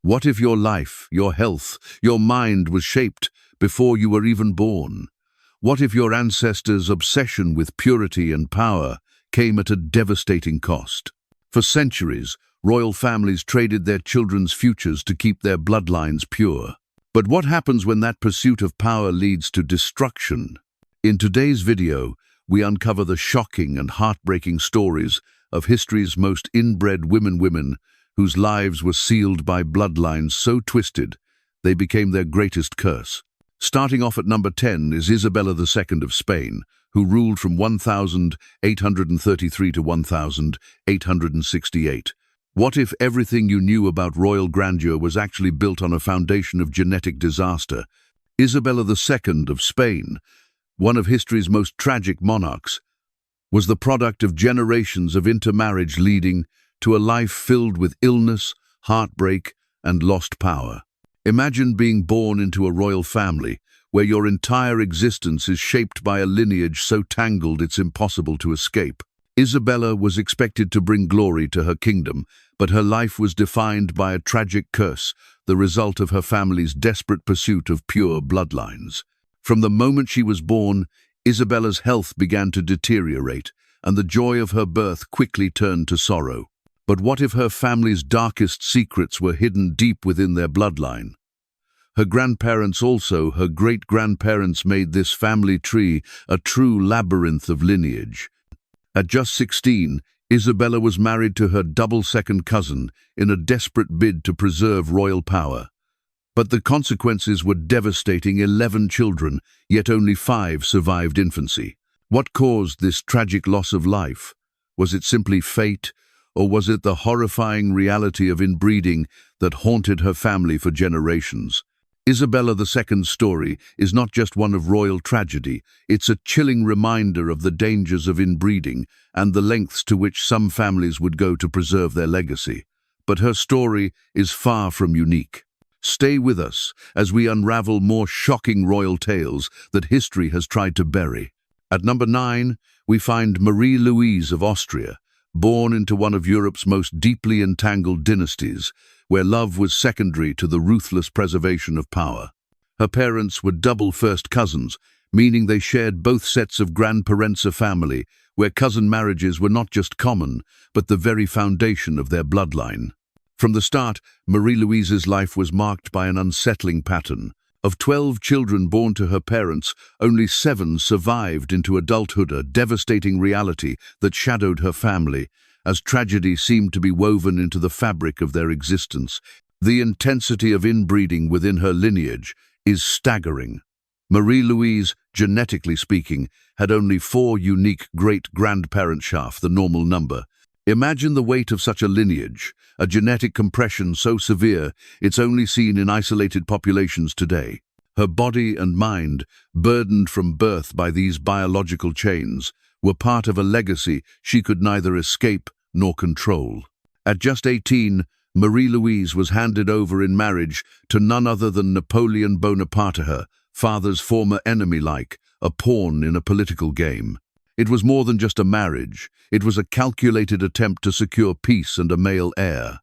What if your life, your health, your mind was shaped before you were even born? What if your ancestors' obsession with purity and power came at a devastating cost? For centuries, royal families traded their children's futures to keep their bloodlines pure. But what happens when that pursuit of power leads to destruction? In today's video, we uncover the shocking and heartbreaking stories of history's most inbred women whose lives were sealed by bloodlines so twisted they became their greatest curse. Starting off at number 10 is Isabella II of Spain, who ruled from 1833 to 1868. What if everything you knew about royal grandeur was actually built on a foundation of genetic disaster? Isabella II of Spain, one of history's most tragic monarchs, was the product of generations of intermarriage leading to a life filled with illness, heartbreak, and lost power. Imagine being born into a royal family where your entire existence is shaped by a lineage so tangled it's impossible to escape. Isabella was expected to bring glory to her kingdom, but her life was defined by a tragic curse, the result of her family's desperate pursuit of pure bloodlines. From the moment she was born, Isabella's health began to deteriorate, and the joy of her birth quickly turned to sorrow. But what if her family's darkest secrets were hidden deep within their bloodline? Her grandparents also, her great-grandparents, made this family tree a true labyrinth of lineage. At just 16, Isabella was married to her double second cousin in a desperate bid to preserve royal power. But the consequences were devastating. 11 children, yet only 5 survived infancy. What caused this tragic loss of life? Was it simply fate, or was it the horrifying reality of inbreeding that haunted her family for generations? Isabella II's story is not just one of royal tragedy, it's a chilling reminder of the dangers of inbreeding and the lengths to which some families would go to preserve their legacy. But her story is far from unique. Stay with us as we unravel more shocking royal tales that history has tried to bury. At number 9, we find Marie-Louise of Austria, born into one of Europe's most deeply entangled dynasties, where love was secondary to the ruthless preservation of power. Her parents were double first cousins, meaning they shared both sets of grandparenza family, where cousin marriages were not just common, but the very foundation of their bloodline. From the start, Marie-Louise's life was marked by an unsettling pattern. Of 12 children born to her parents, only 7 survived into adulthood, a devastating reality that shadowed her family, as tragedy seemed to be woven into the fabric of their existence. The intensity of inbreeding within her lineage is staggering. Marie-Louise, genetically speaking, had only 4 unique great-grandparents, half the normal number. Imagine the weight of such a lineage, a genetic compression so severe it's only seen in isolated populations today. Her body and mind, burdened from birth by these biological chains, were part of a legacy she could neither escape nor control. At just 18, Marie-Louise was handed over in marriage to none other than Napoleon Bonaparte, her father's former enemy, like a pawn in a political game. It was more than just a marriage. It was a calculated attempt to secure peace and a male heir.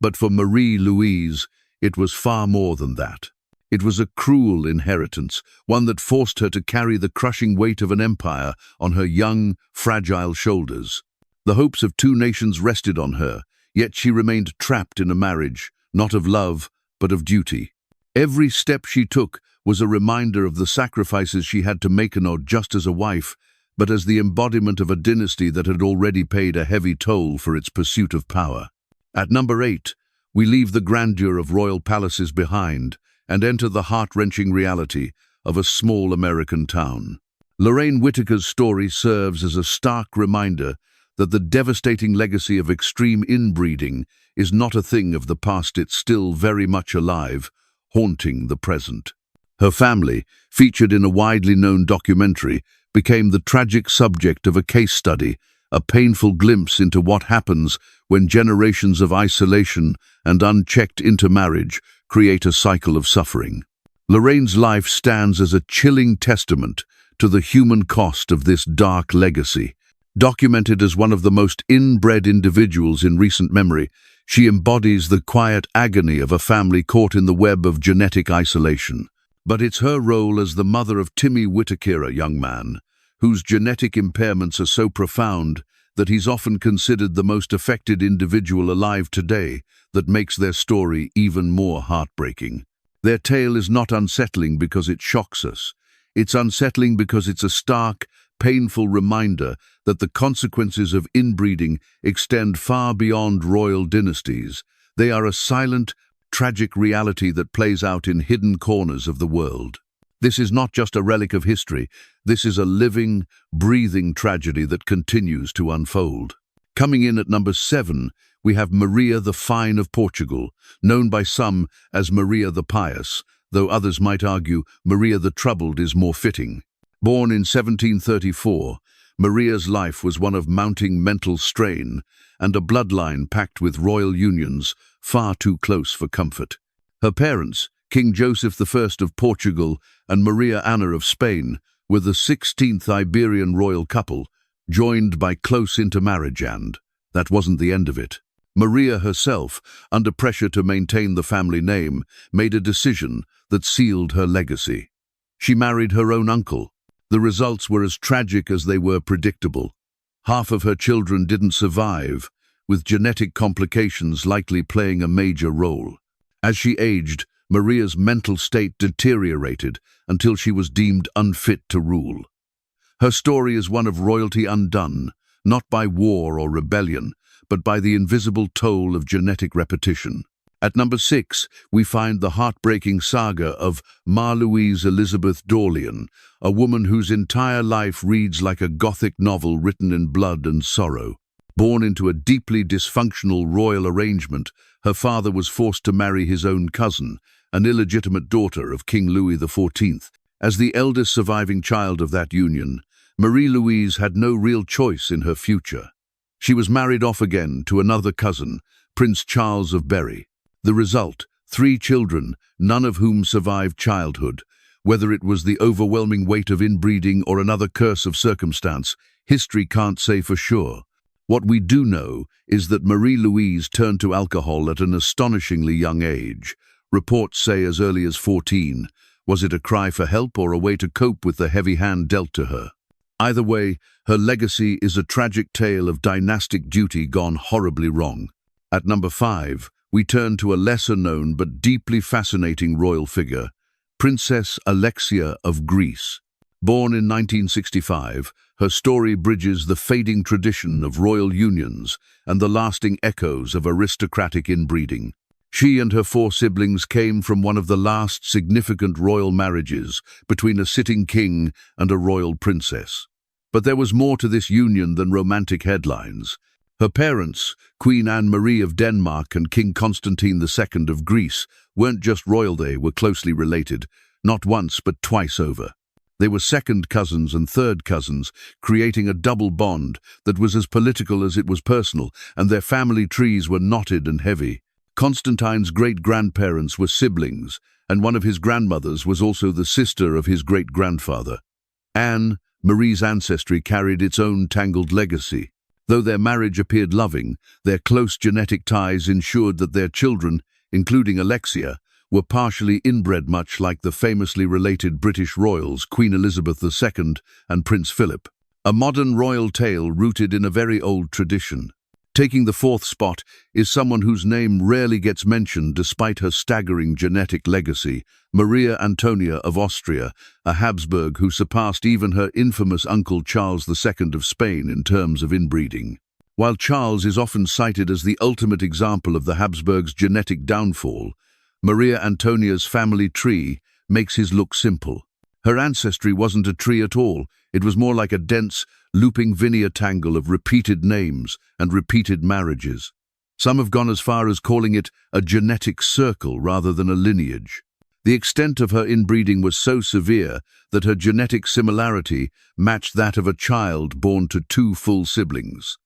But for Marie-Louise, it was far more than that. It was a cruel inheritance, one that forced her to carry the crushing weight of an empire on her young, fragile shoulders. The hopes of 2 nations rested on her, yet she remained trapped in a marriage, not of love, but of duty. Every step she took was a reminder of the sacrifices she had to make, not just as a wife, but as the embodiment of a dynasty that had already paid a heavy toll for its pursuit of power. At number 8, we leave the grandeur of royal palaces behind and enter the heart-wrenching reality of a small American town. Lorraine Whitaker's story serves as a stark reminder that the devastating legacy of extreme inbreeding is not a thing of the past. It's still very much alive, haunting the present. Her family, featured in a widely known documentary, became the tragic subject of a case study, a painful glimpse into what happens when generations of isolation and unchecked intermarriage create a cycle of suffering. Lorraine's life stands as a chilling testament to the human cost of this dark legacy. Documented as one of the most inbred individuals in recent memory, She embodies the quiet agony of a family caught in the web of genetic isolation. But it's her role as the mother of Timmy Whittaker, a young man, whose genetic impairments are so profound that he's often considered the most affected individual alive today, that makes their story even more heartbreaking. Their tale is not unsettling because it shocks us. It's unsettling because it's a stark, painful reminder that the consequences of inbreeding extend far beyond royal dynasties. They are a silent, tragic reality that plays out in hidden corners of the world. This is not just a relic of history. This is a living, breathing tragedy that continues to unfold. Coming in at number 7, we have Maria the Fine of Portugal, known by some as Maria the Pious, though others might argue Maria the Troubled is more fitting. Born in 1734, Maria's life was one of mounting mental strain and a bloodline packed with royal unions far too close for comfort. Her parents, King Joseph I of Portugal and Maria Anna of Spain, were the 16th Iberian royal couple, joined by close intermarriage, and that wasn't the end of it. Maria herself, under pressure to maintain the family name, made a decision that sealed her legacy. She married her own uncle. The results were as tragic as they were predictable. Half of her children didn't survive, with genetic complications likely playing a major role. As she aged, Maria's mental state deteriorated until she was deemed unfit to rule. Her story is one of royalty undone, not by war or rebellion, but by the invisible toll of genetic repetition. At number 6, we find the heartbreaking saga of Louise Elizabeth Dorlean, a woman whose entire life reads like a Gothic novel written in blood and sorrow. Born into a deeply dysfunctional royal arrangement, her father was forced to marry his own cousin, an illegitimate daughter of King Louis XIV. As the eldest surviving child of that union, Marie-Louise had no real choice in her future. She was married off again to another cousin, Prince Charles of Berry. The result, 3 children, none of whom survived childhood. Whether it was the overwhelming weight of inbreeding or another curse of circumstance, history can't say for sure. What we do know is that Marie-Louise turned to alcohol at an astonishingly young age. Reports say as early as 14. Was it a cry for help or a way to cope with the heavy hand dealt to her? Either way, her legacy is a tragic tale of dynastic duty gone horribly wrong. At number 5, we turn to a lesser-known but deeply fascinating royal figure, Princess Alexia of Greece. Born in 1965, her story bridges the fading tradition of royal unions and the lasting echoes of aristocratic inbreeding. She and her 4 siblings came from one of the last significant royal marriages between a sitting king and a royal princess. But there was more to this union than romantic headlines. Her parents, Queen Anne-Marie of Denmark and King Constantine II of Greece, weren't just royal, they were closely related, not once but twice over. They were second cousins and third cousins, creating a double bond that was as political as it was personal, and their family trees were knotted and heavy. Constantine's great-grandparents were siblings, and one of his grandmothers was also the sister of his great-grandfather. Anne Marie's ancestry carried its own tangled legacy. Though their marriage appeared loving, their close genetic ties ensured that their children, including Alexia, were partially inbred, much like the famously related British royals Queen Elizabeth II and Prince Philip. A modern royal tale rooted in a very old tradition. Taking the 4th spot is someone whose name rarely gets mentioned despite her staggering genetic legacy, Maria Antonia of Austria, a Habsburg who surpassed even her infamous uncle Charles II of Spain in terms of inbreeding. While Charles is often cited as the ultimate example of the Habsburgs' genetic downfall, Maria Antonia's family tree makes his look simple. Her ancestry wasn't a tree at all. It was more like a dense, looping vineyard tangle of repeated names and repeated marriages. Some have gone as far as calling it a genetic circle rather than a lineage. The extent of her inbreeding was so severe that her genetic similarity matched that of a child born to 2 full siblings.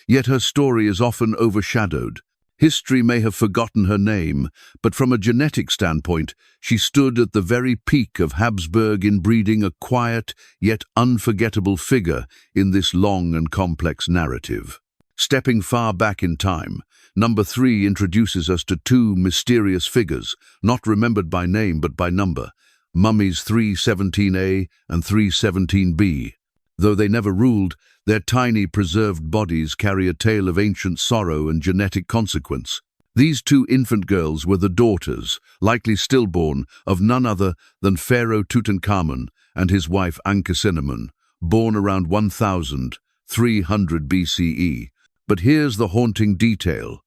Yet her story is often overshadowed. History may have forgotten her name, but from a genetic standpoint, she stood at the very peak of Habsburg inbreeding, a quiet yet unforgettable figure in this long and complex narrative. Stepping far back in time, number 3 introduces us to two mysterious figures, not remembered by name but by number, mummies 317A and 317B. Though they never ruled, their tiny preserved bodies carry a tale of ancient sorrow and genetic consequence. These two infant girls were the daughters, likely stillborn, of none other than Pharaoh Tutankhamun and his wife Ankhesenamun, born around 1300 BCE. But here's the haunting detail.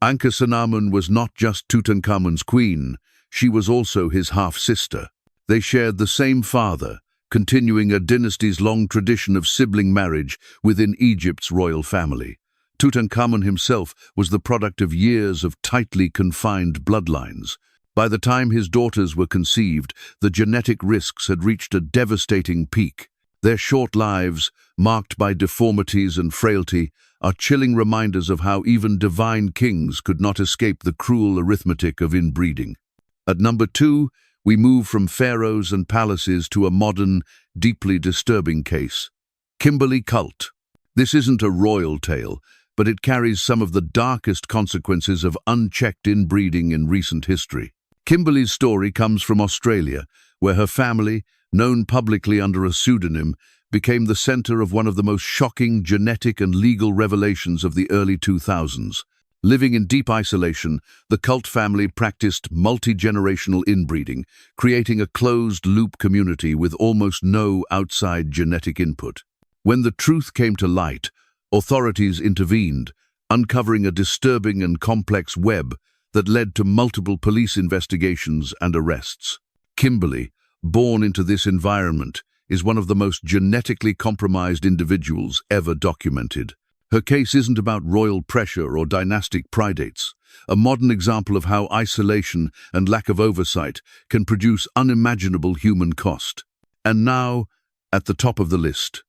Ankhesenamun was not just Tutankhamun's queen, she was also his half-sister. They shared the same father, continuing a dynasty's long tradition of sibling marriage within Egypt's royal family. Tutankhamun himself was the product of years of tightly confined bloodlines. By the time his daughters were conceived, the genetic risks had reached a devastating peak. Their short lives, marked by deformities and frailty, are chilling reminders of how even divine kings could not escape the cruel arithmetic of inbreeding. At number 2, we move from pharaohs and palaces to a modern, deeply disturbing case. Kimberley cult. This isn't a royal tale, but it carries some of the darkest consequences of unchecked inbreeding in recent history. Kimberley's story comes from Australia, where her family, known publicly under a pseudonym, became the center of one of the most shocking genetic and legal revelations of the early 2000s. Living in deep isolation, the cult family practiced multi-generational inbreeding, creating a closed-loop community with almost no outside genetic input. When the truth came to light, authorities intervened, uncovering a disturbing and complex web that led to multiple police investigations and arrests. Kimberley, born into this environment, is one of the most genetically compromised individuals ever documented. Her case isn't about royal pressure or dynastic pridates, a modern example of how isolation and lack of oversight can produce unimaginable human cost. And now, at the top of the list,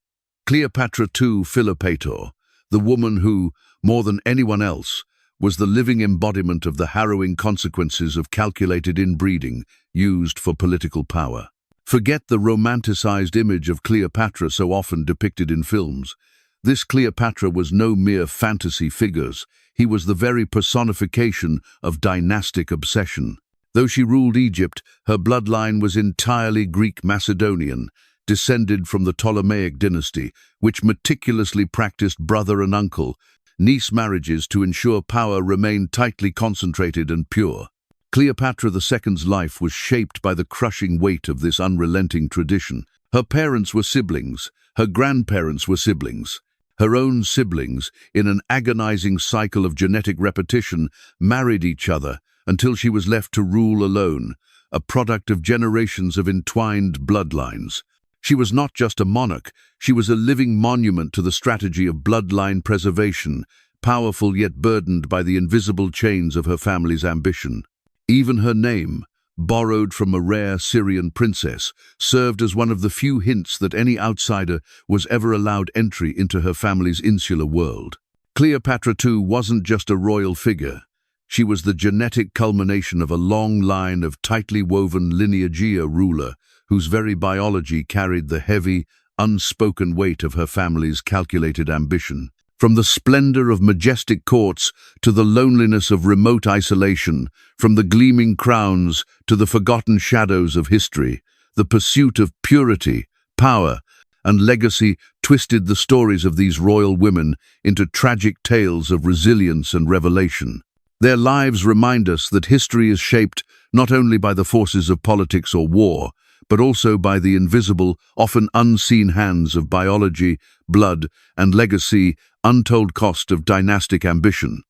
Cleopatra II Philopator, the woman who, more than anyone else, was the living embodiment of the harrowing consequences of calculated inbreeding used for political power. Forget the romanticized image of Cleopatra so often depicted in films. This Cleopatra was no mere fantasy figures. He was the very personification of dynastic obsession. Though she ruled Egypt, her bloodline was entirely Greek-Macedonian, descended from the Ptolemaic dynasty, which meticulously practiced brother and uncle, niece marriages to ensure power remained tightly concentrated and pure. Cleopatra II's life was shaped by the crushing weight of this unrelenting tradition. Her parents were siblings, her grandparents were siblings. Her own siblings, in an agonizing cycle of genetic repetition, married each other until she was left to rule alone, a product of generations of entwined bloodlines. She was not just a monarch, she was a living monument to the strategy of bloodline preservation, powerful yet burdened by the invisible chains of her family's ambition. Even her name, borrowed from a rare Syrian princess, served as one of the few hints that any outsider was ever allowed entry into her family's insular world. Cleopatra II wasn't just a royal figure. She was the genetic culmination of a long line of tightly woven lineageia ruler whose very biology carried the heavy, unspoken weight of her family's calculated ambition. From the splendor of majestic courts to the loneliness of remote isolation, from the gleaming crowns to the forgotten shadows of history, the pursuit of purity, power, and legacy twisted the stories of these royal women into tragic tales of resilience and revelation. Their lives remind us that history is shaped not only by the forces of politics or war, but also by the invisible, often unseen hands of biology, blood, and legacy, untold cost of dynastic ambition.